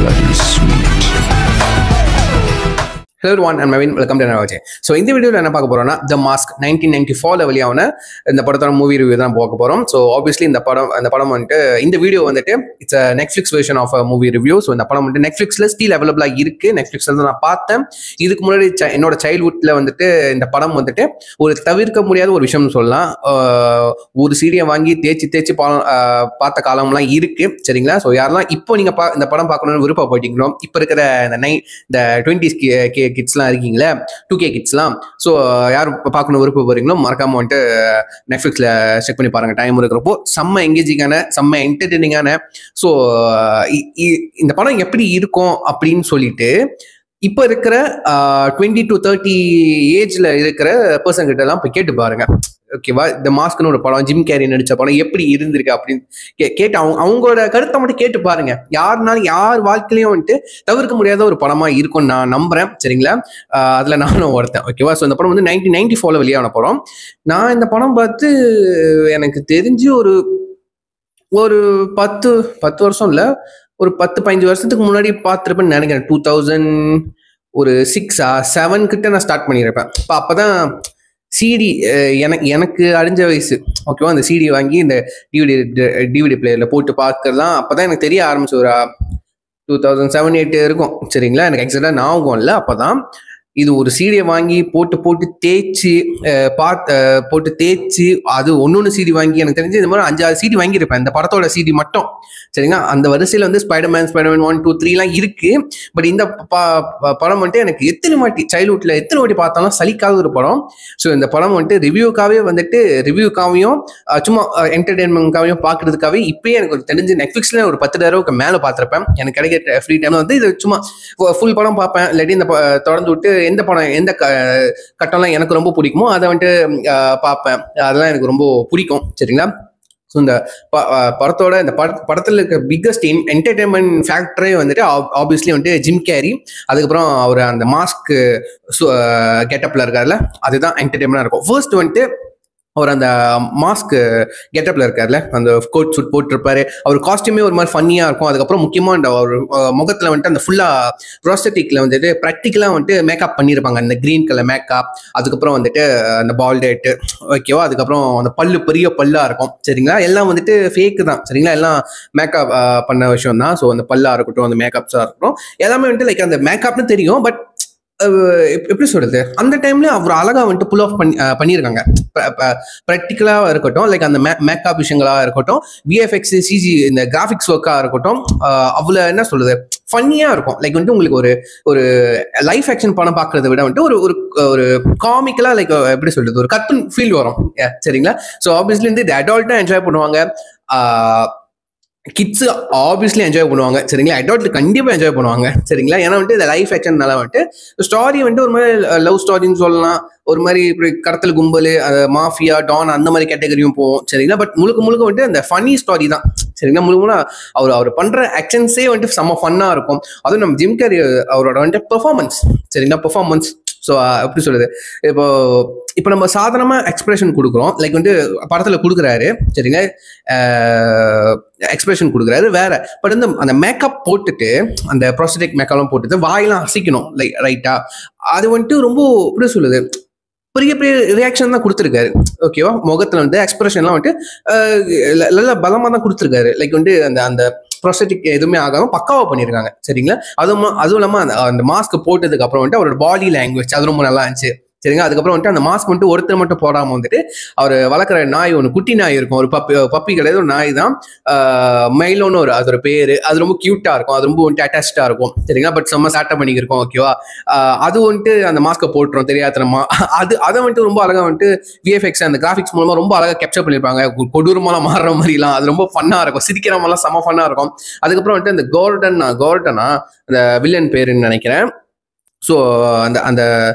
bloody sweet. Hello everyone, I'm Naveen. Welcome to another video. So இந்த வீடியோல என்ன பார்க்க போறோம்னா The Mask 1994 வெளியான இந்த படத்தோட மூவி ரிவ்யூ தான் பார்க்க போறோம். ஸோ ஆப்வியஸ்லி இந்த படம் வந்துட்டு இந்த வீடியோ வந்துட்டு it's Netflix version of movie review. So இந்த படம் வந்துட்டு நெட்ஃபிளிக்ஸ்ல ஸ்டில் அவைலபிளா இருக்கு. நெட்ஃபிளிக்ஸ்ல தான் நான் பார்த்தேன். இதுக்கு முன்னாடி என்னோட சைல்ட்ஹுட்ல வந்துட்டு இந்த படம் வந்துட்டு ஒரு தவிர்க்க முடியாத ஒரு விஷயம்னு சொல்லலாம். ஒரு சீடியை வாங்கி தேய்ச்சி பார்த்த காலம்லாம் இருக்கு. சரிங்களா? ஸோ யாரெல்லாம் இப்போ நீங்க இந்த படம் பார்க்கணும்னு விருப்பப்பட்டீங்களோ, இப்போ இருக்கிற இந்த 20s கிட்ஸ்லாம் இருக்கீங்களா, 2K கிட்ஸ்லாம், ஸோ யார் பார்க்கணும் விருப்பப்படுறீங்களோ மறக்காம வந்துட்டு நெட்ஃபிளிக்ஸில் செக் பண்ணி பாருங்க. டைம் இருக்கிறப்போ செம்ம எங்கேஜிங்கான, செம்ம என்டர்டெய்னிங்கான. ஸோ இந்த படம் எப்படி இருக்கும் அப்படின்னு சொல்லிட்டு இப்போ இருக்கிற 20 to 30 ஏஜ்ல இருக்கிற பர்சன் கிட்ட எல்லாம் போய் கேட்டு பாருங்க. ஓகேவா? இந்த மாஸ்க்னு ஒரு படம், ஜிம் கேரி நடிச்ச படம் எப்படி இருந்திருக்கு அப்படின்னு கேட்டு அவங்களோட கருத்தை மட்டும் கேட்டு பாருங்க. யாருனாலும் யார் வாழ்க்கையிலையும் வந்துட்டு தவிர்க்க முடியாத ஒரு படமா இருக்கும்னு நான் நம்புறேன். சரிங்களா? அதுல நானும் ஒருத்தன். ஓகேவா? ஸோ இந்த படம் வந்து 1994 வெளியான படம். நான் இந்த படம் பார்த்து எனக்கு தெரிஞ்சு ஒரு 10 வருஷம் இல்லை, ஒரு 10-15 வருஷத்துக்கு முன்னாடி பார்த்துருப்பேன்னு நினைக்கிறேன். 2006-7 கிட்ட நான் ஸ்டார்ட் பண்ணியிருப்பேன். இப்போ அப்போதான் சிடி எனக்கு அழிஞ்ச வயசு. ஓகேவா? அந்த சிடி வாங்கி இந்த டிவிடி பிளேயரில் போட்டு பார்க்கறதுலாம் அப்போதான் எனக்கு தெரிய ஆரம்பிச்சு. ஒரு 2007-8 இருக்கும். சரிங்களா? எனக்கு எக்ஸாக்டாக ஞாபகம் இல்லை. அப்போதான் இது ஒரு சீடியை வாங்கி போட்டு தேய்ச்சி போட்டு தேய்ச்சி அது ஒன்னொன்று சீடி வாங்கி எனக்கு தெரிஞ்சு இந்த மாதிரி 5-6 சீடி வாங்கியிருப்பேன் இந்த படத்தோட சீடி மட்டும். சரிங்களா? அந்த வரிசையில் வந்து ஸ்பைடர்மேன் 1, 2, 3 இருக்கு. பட் இந்த படம் வந்துட்டு எனக்கு எத்தனை வாட்டி பார்த்தாலும் சலிக்காத ஒரு படம். ஸோ இந்த படம் வந்துட்டு ரிவ்யூக்காகவும் சும்மா என்டர்டெயின்மெண்ட்காகவும் பார்க்கறதுக்காகவே இப்பயே எனக்கு தெரிஞ்சு நெட்ஃபிளிக்ஸ்ல ஒரு 10 தடவைக்கு மேலே பார்த்துருப்பேன். எனக்கு கிடைக்கிற ஃப்ரீ டைம்ல வந்து இது சும்மா ஃபுல் படம் பார்ப்பேன். இல்லாட்டி இந்த தொடர்ந்து விட்டு எந்த கட்டம்லாம் எனக்கு ரொம்ப பிடிக்குமோ அதை வந்துட்டு பார்ப்பேன். அதெல்லாம் எனக்கு ரொம்ப பிடிக்கும். சரிங்களா? ஸோ இந்த படத்தில் இருக்க பிக்கஸ்ட் என்டர்டைன்மெண்ட் ஃபேக்டரே வந்துட்டு ஆப்வியஸ்லி வந்துட்டு ஜிம் கேரி. அதுக்கப்புறம் அவர் அந்த மாஸ்க் கெட்டப்ல இருக்காருல்ல, அதுதான் என்டர்டைன்மெண்டா இருக்கும். ஃபர்ஸ்ட் வந்துட்டு அவர் அந்த மாஸ்க் கெட்டப்ல இருக்காருல்ல, அந்த கோட் சூட் போட்டிருப்பாரு. அவர் காஸ்டியூமே ஒரு மாதிரி ஃபன்னியா இருக்கும். அதுக்கப்புறம் முக்கியமா அந்த அவர் முகத்துல வந்துட்டு அந்த ஃபுல்லா ப்ராஸ்தட்டிக்ல வந்துட்டு ப்ராக்டிக்கலா வந்துட்டு மேக்கப் பண்ணியிருப்பாங்க. அந்த கிரீன் கலர் மேக்கப், அதுக்கப்புறம் வந்துட்டு அந்த பால்டேட்டு. ஓகேவா? அதுக்கப்புறம் அந்த பெரிய பல்லா இருக்கும். சரிங்களா? எல்லாம் வந்துட்டு ஃபேக்கு தான். சரிங்களா? எல்லாம் மேக்கப் பண்ண விஷயம் தான். ஸோ அந்த பல்லா இருக்கட்டும், அந்த மேக்கப்ஸா இருக்கட்டும், எல்லாமே வந்துட்டு லைக் அந்த மேக்கப்னு தெரியும். பட் எப்படி சொல்றது, அந்த டைம்ல அவர் அழகா வந்துட்டு புல் ஆஃப் பண்ணியிருக்காங்க. ப்ராக்டிக்கலா இருக்கட்டும், லைக் அந்த மேக்கப் விஷயங்களா இருக்கட்டும், விஎஃப்எக்ஸ், சிஜி, இந்த கிராஃபிக்ஸ் ஒர்க்கா இருக்கட்டும், அவ்வளோ என்ன சொல்றது ஃபன்னியா இருக்கும். லைக் வந்துட்டு உங்களுக்கு ஒரு லைஃப் ஆக்ஷன் படம் பார்க்கறத விட வந்துட்டு ஒரு காமிக்கலா, லைக் எப்படி சொல்றது, ஒரு கற்பன் ஃபீல் வரும். சரிங்களா? ஸோ ஆப்வியஸ்லி வந்து இது அடல்ட்டா என்ஜாய் பண்ணுவாங்க. கிட்ஸ் ஆப்வியஸ்லி என்ஜாய் பண்ணுவாங்க. சரிங்களா? அடல்ட் கண்டிப்பாக என்ஜாய் பண்ணுவாங்க. சரிங்களா? ஏன்னா வந்துட்டு இந்த லைஃப் ஆக்ஷன்னால வந்துட்டு ஸ்டாரி வந்துட்டு ஒரு மாதிரி லவ் ஸ்டாரின்னு சொல்லலாம், ஒரு மாதிரி இப்படி கடத்தல் கும்பல், மாஃபியா, டான், அந்த மாதிரி கேட்டகரியும் போகும். சரிங்களா? பட் முழுக்க வந்துட்டு அந்த ஃபன்னி ஸ்டாரி தான். சரிங்களா? முழுக்க அவர் பண்ற ஆக்ஷன்ஸே வந்துட்டு செம்ம ஃபன்னா இருக்கும். அதுவும் நம்ம ஜிம் கேரி அவரோட வந்துட்டு பெர்ஃபார்மன்ஸ். சரிங்களா? பெர்ஃபார்மன்ஸ் ஸோ எப்படி சொல்றது, இப்போ நம்ம சாதாரணமா எக்ஸ்பிரஷன் கொடுக்குறோம். லைக் வந்து படத்துல கொடுக்குறாரு. சரிங்க? எக்ஸ்பிரஷன் கொடுக்குறாரு வேற. பட் வந்து அந்த மேக்கப் போட்டுட்டு, அந்த ப்ராஸ்தட்டிக் மேக்கப்லாம் போட்டுட்டு வாயெல்லாம் அசைக்கணும், லைக் ரைட்டா, அது வந்துட்டு ரொம்ப எப்படி சொல்லுது, பெரிய ரியாக்ஷன் தான் கொடுத்துருக்காரு. ஓகேவா? முகத்துல வந்து எக்ஸ்பிரஷன்லாம் வந்துட்டு நல்ல பலமா தான் கொடுத்துருக்காரு. லைக் வந்து அந்த ப்ராஸ்தட்டிக் எதுவுமே ஆகாம பக்காவா பண்ணியிருக்காங்க. சரிங்களா? அதுவும் இல்லாம அந்த மாஸ்க் போட்டதுக்கு அப்புறம் வந்துட்டு அவரோட பாடி லாங்குவேஜ் அது ரொம்ப நல்லா இருந்துச்சு. சரிங்க? அதுக்கப்புறம் வந்துட்டு அந்த மாஸ்க் வந்துட்டு ஒருத்தர் மட்டும் போடாம வந்துட்டு அவர் வளர்க்குற நாய், ஒன்று குட்டி நாய் இருக்கும், ஒரு பப்பி கிடையாது, ஒரு நாய் தான், மைலோன்னு அதோட பேரு. அது ரொம்ப கியூட்டா இருக்கும், அது ரொம்ப வந்துட்டு அட்டாச்சா இருக்கும். சரிங்களா? பட் செம்ம சேட்டை பண்ணிக்கிருக்கோம். ஓகேவா? அது வந்துட்டு அந்த மாஸ்கை போட்டுரும் தெரியாதனமா. அதை வந்துட்டு ரொம்ப அழகா வந்துட்டு விஎஃப்எக்ஸ் அந்த கிராஃபிக்ஸ் மூலமா ரொம்ப அழகா கேப்சர் பண்ணியிருப்பாங்க. கொடூரமாலாம் மாறுற மாதிரிலாம் அது ரொம்ப ஃபன்னா இருக்கும். சிரிக்கிற மாதிரிலாம் செம்ம ஃபன்னா இருக்கும். அதுக்கப்புறம் வந்துட்டு அந்த கோர்டனா அந்த வில்லன் பேருன்னு நினைக்கிறேன். ஸோ அந்த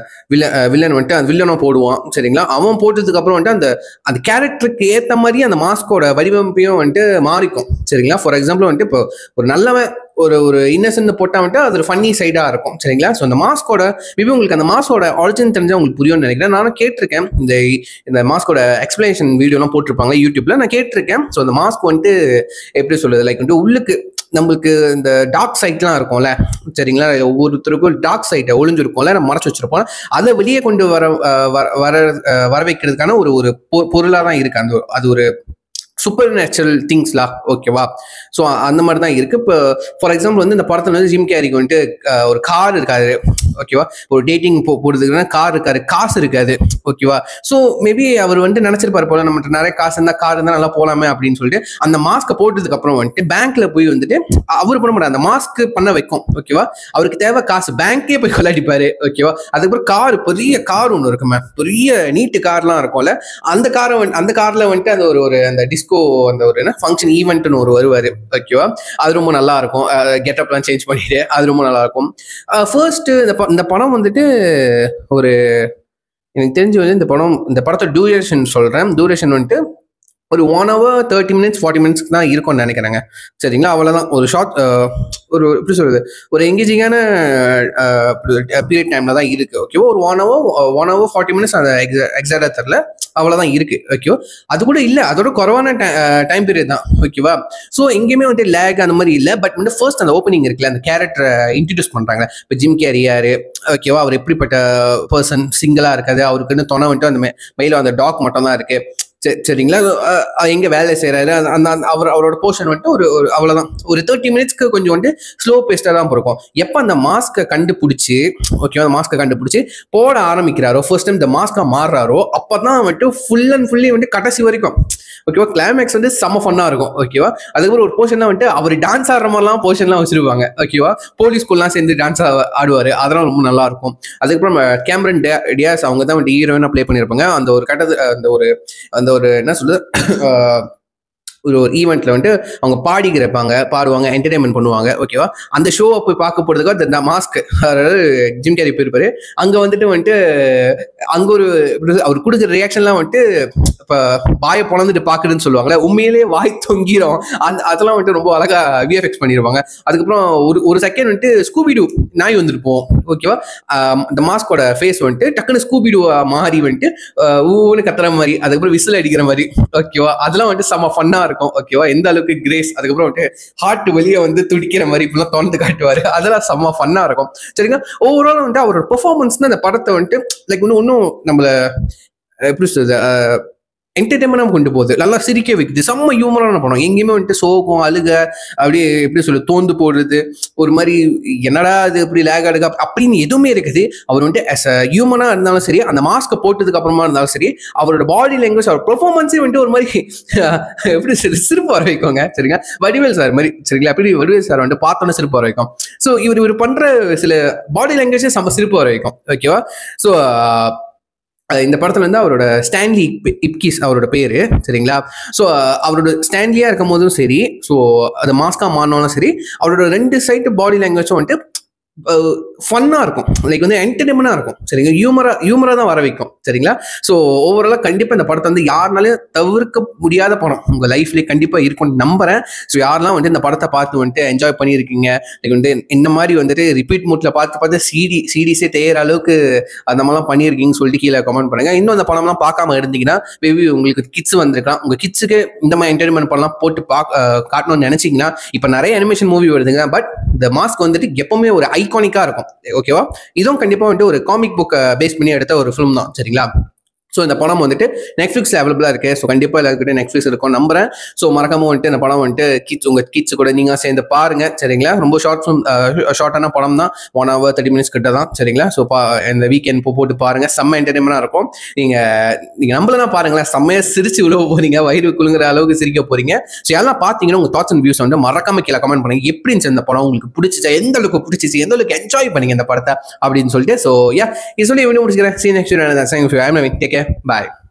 வில்லன் வந்துட்டு அந்த வில்லனை போடுவான். சரிங்களா? அவன் போட்டதுக்கு அப்புறம் வந்துட்டு அந்த கேரக்டருக்கு ஏற்ற மாதிரி அந்த மாஸ்கோட வடிவமைப்பையும் வந்துட்டு மாறிக்கும். சரிங்களா? ஃபார் எக்ஸாம்பிள் வந்துட்டு இப்போ ஒரு நல்லவன் ஒரு இன்னசென்ட் போட்டா வந்துட்டு அது ஒரு ஃபன்னி சைடா இருக்கும். சரிங்களா? ஸோ அந்த மாஸ்கோட மேபி உங்களுக்கு அந்த மாஸ்கோட ஆரிஜின் தெரிஞ்சா உங்களுக்கு புரியும்னு நினைக்கிறேன். நானும் கேட்டிருக்கேன், இந்த மாஸ்கோட எக்ஸ்பிளனேஷன் வீடியோலாம் போட்டிருப்பாங்க யூடியூப்ல, நான் கேட்டிருக்கேன். ஸோ அந்த மாஸ்க் வந்துட்டு எப்படி சொல்றது, லைக் வந்துட்டு உள்ளுக்கு நம்மளுக்கு இந்த டார்க் சைட்லாம் இருக்கும்ல சரிங்களா, ஒவ்வொருத்தருக்கும் டார்க் சைட்டை ஒளிஞ்சிருக்கும்ல, நம்ம மறைச்சு வச்சிருப்போம். அதை வெளியே கொண்டு வர வைக்கிறதுக்கான ஒரு ஒரு பொருளாக தான் இருக்கு. அது ஒரு சூப்பர் நேச்சுரல் திங்ஸ்லாம், ஓகேவா. ஸோ அந்த மாதிரி தான் இருக்கு. இப்போ ஃபார் எக்ஸாம்பிள் வந்து இந்த படத்துல வந்து ஜிம் கேரிக்கு வந்துட்டு ஒரு கார் இருக்காது, ஓகேவா. ஒரு டேட்டிங் போறதுக்குன்னா கார் இருக்காது, காசு இருக்காது, ஓகேவா. ஸோ மேபி அவர் வந்துட்டு நினைச்சிருப்பாரு போல, நம்மகிட்ட நிறைய காசு இருந்தா கார் இருந்தா நல்லா போலாமே அப்படின்னு சொல்லிட்டு அந்த மாஸ்க்கை போட்டதுக்கு அப்புறம் வந்துட்டு பேங்க்ல போய் வந்துட்டு அவர் பண்ண மாட்டார், அந்த மாஸ்க் பண்ண வைக்கும், ஓகேவா. அவருக்கு தேவை காசு, பேங்கே போய் கொள்ளாடிப்பாரு, ஓகேவா. அதுக்கப்புறம் கார், பெரிய கார் ஒன்று இருக்குமே, பெரிய நீட்டு கார்லாம் இருக்கும்ல, அந்த கார்ல வந்துட்டு அந்த ஒரு அந்த டிஸ்கோ அந்த ஒரு என்ன ஃபங்க்ஷன் ஈவெண்ட்னு ஒரு வருவாரு, ஓகேவா. அது ரொம்ப நல்லா இருக்கும். கெட்டப்லாம் சேஞ்ச் பண்ணிட்டு அது ரொம்ப நல்லா இருக்கும். ஃபர்ஸ்ட் இந்த படம் வந்துட்டு ஒரு எனக்கு தெரிஞ்சு வந்து இந்த படத்தோட டியூரேஷன் சொல்றேன். டியூரேஷன் வந்துட்டு ஒரு 1 hour 30 minutes 40 minutes தான் இருக்கும்னு நினைக்கிறேங்க, சரிங்களா. அவ்வளோதான். ஒரு ஷார்ட் ஒரு எப்படி சொல்றது, ஒரு எங்கேஜிங்கான பீரியட் டைம்ல தான் இருக்கு, ஓகேவா. ஒரு 1 hour 40 minutes அந்த எக்ஸாக்டா தெரியல, அவ்வளோதான் இருக்கு, ஓகேவா. அது கூட இல்லை, அதோட குறைவான டைம் பீரியட் தான், ஓகேவா. ஸோ எங்கேயுமே வந்து லேக் அந்த மாதிரி இல்லை. பட் வந்து ஃபர்ஸ்ட் அந்த ஓப்பனிங் இருக்குல்ல, அந்த கேரக்டரை இன்ட்ரடியூஸ் பண்றாங்க. இப்போ ஜிம் கேரி யாரு, ஓகேவா, அவர் எப்படிப்பட்ட பர்சன், சிங்கிளா இருக்காது, அவருக்குன்னு துணை வந்துட்டு அந்த மெயில அந்த டாக் மட்டும் தான் இருக்கு, சரிங்களா. எங்க வேலை செய்யறாரு, அந்த அவரோட போர்ஷன் வந்துட்டு ஒரு அவ்வளவுதான். ஒரு 30 minutesக்கு கொஞ்சம் வந்து ஸ்லோ பேஸ்டா தான் இருக்கும். எப்ப அந்த மாஸ்கை கண்டுபிடிச்சு, ஓகேவா, அந்த மாஸ்கை கண்டுபிடிச்சு போட ஆரம்பிக்கிறாரோ, ஃபர்ஸ்ட் டைம் இந்த மாஸ்கா மாறுறாரோ, அப்பதான் வந்துட்டு ஃபுல் அண்ட் ஃபுல்லி வந்து கடைசி வரைக்கும், ஓகேவா, கிளைமேக்ஸ் வந்து செம்ம ஃபன்னா இருக்கும், ஓகேவா. அதுக்கப்புறம் ஒரு போர்ஷன் வந்துட்டு அவர் டான்ஸ் ஆடுற மாதிரிலாம் போர்ஷன்லாம் வச்சிருப்பாங்க, ஓகேவா. போலீஸ் ஸ்கூல்லாம் சேர்ந்து டான்ஸ் ஆடுவாரு, அதெல்லாம் ரொம்ப நல்லா இருக்கும். அதுக்கப்புறம் கேமரன் டியாஸ் அவங்க தான் வந்து ஹீரோயினா ப்ளே பண்ணியிருப்பாங்க. அந்த ஒரு கட்டத்து அந்த ஒரு என்ன சொல்றது ஒரு ஈவெண்ட்ல வந்துட்டு அவங்க பாடுவாங்க, என்டர்டைன்மெண்ட் பண்ணுவாங்க, ஓகேவா. அந்த ஷோவை போய் பார்க்க போறதுக்கு அந்த மாஸ்க், அதாவது ஜிம் கேரி போயிருப்பாரு. அங்க வந்துட்டு அங்க ஒரு அவர் கொடுக்குற ரியாக்ஷன்லாம் வந்துட்டு இப்ப வாயை பொழந்துட்டு பாக்குறதுன்னு சொல்லுவாங்கல்ல, உண்மையிலேயே வாய் தொங்கிரும். அதெல்லாம் வந்துட்டு ரொம்ப அழகா விஎஃப்எக்ஸ் பண்ணிருப்பாங்க. அதுக்கப்புறம் ஒரு செகண்ட் வந்துட்டு ஸ்கூபிடு நாய் வந்துருப்போம், ஓகேவா. அந்த மாஸ்கோட ஃபேஸ் வந்துட்டு டக்குன்னு ஸ்கூபிடுவா மாறி வந்துட்டு ஊன்னு கத்துற மாதிரி, அதுக்கப்புறம் விசில் அடிக்கிற மாதிரி, ஓகேவா. அதெல்லாம் வந்துட்டு செம்ம ஃபன்னா இருக்கும், ஓகேவா. எந்த அளவுக்கு கிரேஸ், அதுக்கப்புறம் வந்துட்டு ஹார்ட் வெளியே வந்து துடிக்கிற மாதிரி இப்பெல்லாம் தோந்து காட்டுவாரு, அதெல்லாம் செம்ம ஃபன்னா இருக்கும், சரிங்களா. ஓவரால் வந்துட்டு அவரோட பெர்ஃபார்மன்ஸ் தான் அந்த படத்தை வந்துட்டு லைக் இன்னும் நம்மள எப்படி சொல்றது என்டர்டைன்மெண்டா கொண்டு போகுது, நல்லா சிரிக்க வைக்குது, செம்ம ஹியூமரான படம். எங்கேயுமே வந்துட்டு சோகம் அழுக அப்படியே எப்படி சொல்ல தோந்து போடுறது, ஒரு மாதிரி என்னடா அது இப்படி லேக் ஆடுக அப்படின்னு எதுவுமே இருக்குது. அவர் வந்துட்டு அஸ் அ ஹியூமனா இருந்தாலும் சரி, அந்த மாஸ்கை போட்டதுக்கு அப்புறமா இருந்தாலும் சரி, அவரோட பாடி லாங்குவேஜ், அவர் பெர்ஃபார்மன்ஸே வந்துட்டு ஒரு மாதிரி எப்படி சிரிப்பு வர வைக்கோங்க, சரிங்களா. வடிவேல் சார் மாதிரி, சரிங்களா. அப்படி வடிவேல் சார் வந்துட்டு பார்த்தோன்னே சிரிப்பு வர வைக்கும். ஸோ இவர் பண்ற சில பாடி லாங்குவேஜே செம்ம சிரிப்பு வர வைக்கும், ஓகேவா. ஸோ இந்த படத்துல வந்து அவரோட ஸ்டான்லி இப்கிஸ் அவரோட பேரு, சரிங்களா. ஸோ அவரோட ஸ்டான்லியா இருக்கும் போதும் சரி, ஸோ அது மாஸ்கா மாறினாலும் சரி, அவரோட 2 சைடு பாடி லாங்குவேஜும் வந்துட்டு ஃபன்னா இருக்கும், லைக் வந்து என்டர்டைன்மெண்டா இருக்கும், சரிங்களா. ஹியூமரா தான் வர வைக்கும், சரிங்களா. ஸோ ஓவராலா கண்டிப்பா இந்த படத்தை வந்து யாருனாலும் தவிர்க்க முடியாத படம் உங்க லைஃப்லேயே கண்டிப்பா இருக்கும்னு நம்புறேன். ஸோ யாரெல்லாம் வந்து இந்த படத்தை பார்த்து வந்துட்டு என்ஜாய் பண்ணியிருக்கீங்க, லைக் வந்து இந்த மாதிரி வந்துட்டு ரிப்பீட் மூட்ல பார்த்து சீடிஸே தேயிற அளவுக்கு அந்த மாதிரிலாம் பண்ணியிருக்கீங்கன்னு சொல்லிட்டு கீழே கமெண்ட் பண்ணுங்க. இன்னும் அந்த படம்லாம் பார்க்காம இருந்தீங்கன்னா மேபி உங்களுக்கு கிட்ஸ் வந்திருக்கலாம், உங்க கிட்ஸுக்கு இந்த மாதிரி என்டர்டைன்மெண்ட் படம்லாம் போட்டு காட்டணும்னு நினைச்சீங்கன்னா, இப்போ நிறைய அனிமேஷன் மூவி வருதுங்க, பட் இந்த மாஸ்க் வந்துட்டு எப்பவுமே ஒரு ஐகானிக்கா இருக்கும், ஓகேவா. இதுவும் கண்டிப்பா வந்துட்டு ஒரு காமிக் புக் பேஸ் பண்ணி எடுத்த ஒரு ஃபிலிம் தான், சரிங்களா. ஸோ இந்த படம் வந்துட்டு நெட்ஃப்ளிக்ஸ்ல அவைலபிளா இருக்கு. ஸோ கண்டிப்பா எல்லாருக்கிட்ட நெட்ஃப்ளிக்ஸ் இருக்கும் நம்புறேன். ஸோ மறக்காம வந்துட்டு இந்த படம் வந்துட்டு உங்க கிட்ஸ் கூட நீங்க சேர்ந்து பாருங்க, சரிங்களா. ரொம்ப ஷார்ட்டான படம் தான், 1 hour 30 minutes கிட்ட தான், சரிங்களா. ஸோ இந்த வீக்கெண்ட் போட்டு பாருங்க, செம்ம என்டர்டைன்மெண்டா இருக்கும். நீங்க நம்மளதான் பாருங்களேன், செம்மையா சிரிச்சு உழவ போறீங்க, வயிறு குழுங்குற அளவுக்கு சிரிக்க போறீங்க. ஸோ யாரெல்லாம் பாத்தீங்கன்னா உங்க தாட்ஸ் அண்ட் வியூஸ் வந்து மறக்காம கீழே கமெண்ட் பண்ணுங்க. எப்படி இருந்துச்சு இந்த படம், உங்களுக்கு பிடிச்சிச்சா, எந்த அளவுக்கு பிடிச்சிச்சு, எந்த அளவுக்கு என்ஜாய் பண்ணீங்க இந்த படத்தை அப்படின்னு சொல்லிட்டு. ஸோ இது சொல்லி முடிச்சுக்கிறேன். See you next video. Thank you. I'm Navin. Take care. Bye.